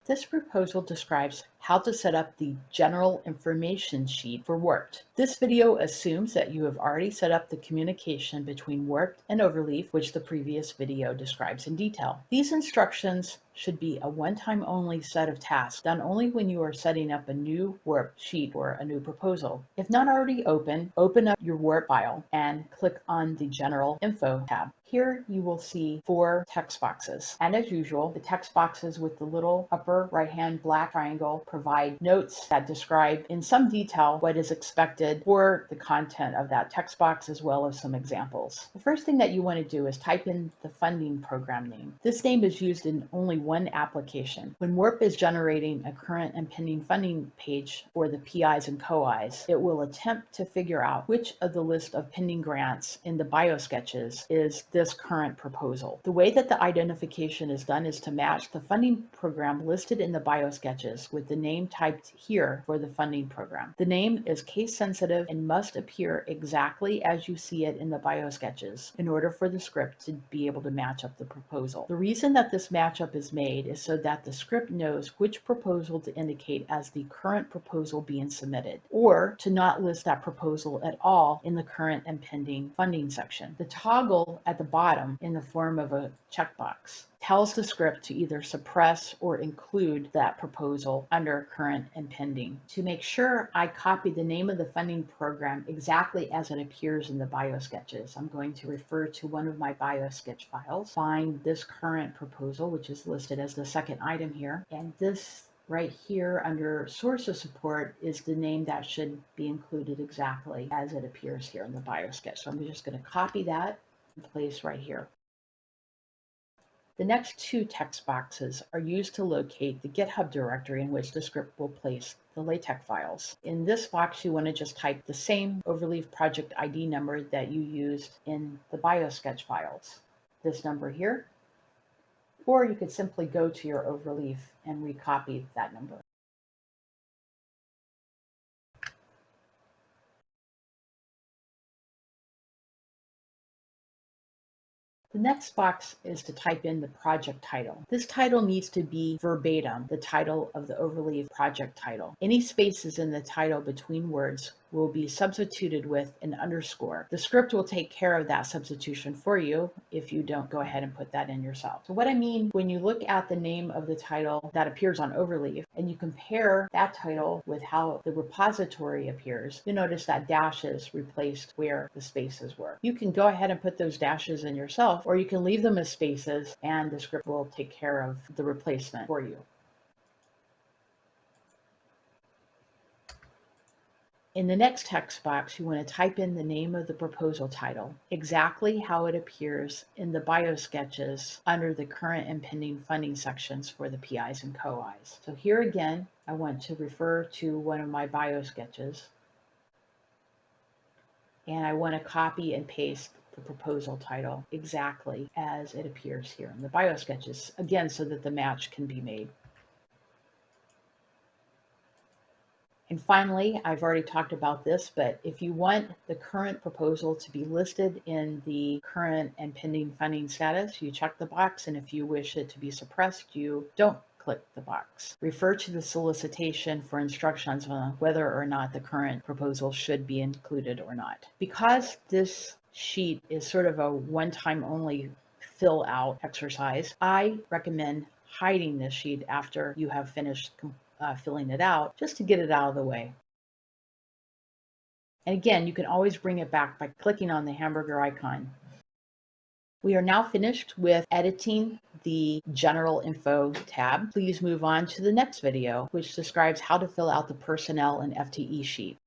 This proposal describes how to set up the general information sheet for WorPT. This video assumes that you have already set up the communication between WorPT and Overleaf, which the previous video describes in detail. These instructions should be a one-time only set of tasks done only when you are setting up a new WorPT sheet or a new proposal. If not already open, open up your WorPT file and click on the General Info tab. Here you will see 4 text boxes. And as usual, the text boxes with the little upper right-hand black triangle provide notes that describe in some detail what is expected for the content of that text box, as well as some examples. The first thing that you want to do is type in the funding program name. This name is used in only one application. When WorPT is generating a current and pending funding page for the PIs and COIs, it will attempt to figure out which of the list of pending grants in the biosketches is this current proposal. The way that the identification is done is to match the funding program listed in the biosketches with the name typed here for the funding program. The name is case sensitive and must appear exactly as you see it in the biosketches in order for the script to be able to match up the proposal. The reason that this matchup is made is so that the script knows which proposal to indicate as the current proposal being submitted, or to not list that proposal at all in the current and pending funding section. The toggle at the bottom in the form of a checkbox tells the script to either suppress or include that proposal under current and pending. To make sure I copy the name of the funding program exactly as it appears in the biosketches, I'm going to refer to one of my biosketch files, find this current proposal, which is listed as the second item here, and this right here under source of support is the name that should be included exactly as it appears here in the biosketch. So I'm just going to copy that and place right here. The next 2 text boxes are used to locate the GitHub directory in which the script will place the LaTeX files. In this box, you want to just type the same Overleaf project ID number that you used in the biosketch files. This number here. Or you could simply go to your Overleaf and recopy that number. The next box is to type in the project title. This title needs to be verbatim the title of the Overleaf project title. Any spaces in the title between words will be substituted with an underscore. The script will take care of that substitution for you if you don't go ahead and put that in yourself. So what I mean, when you look at the name of the title that appears on Overleaf and you compare that title with how the repository appears, you notice that dashes replaced where the spaces were. You can go ahead and put those dashes in yourself, or you can leave them as spaces and the script will take care of the replacement for you. In the next text box, you want to type in the name of the proposal title, exactly how it appears in the biosketches under the current and pending funding sections for the PIs and COIs. So here again, I want to refer to one of my biosketches, and I want to copy and paste the proposal title exactly as it appears here in the biosketches, again, so that the match can be made. And finally, I've already talked about this, but if you want the current proposal to be listed in the current and pending funding status, you check the box, and if you wish it to be suppressed, you don't click the box. Refer to the solicitation for instructions on whether or not the current proposal should be included or not. Because this sheet is sort of a one-time only fill out exercise, I recommend hiding this sheet after you have finished filling it out, just to get it out of the way. And again, you can always bring it back by clicking on the hamburger icon. We are now finished with editing the General Info tab. Please move on to the next video, which describes how to fill out the Personnel and FTE sheet.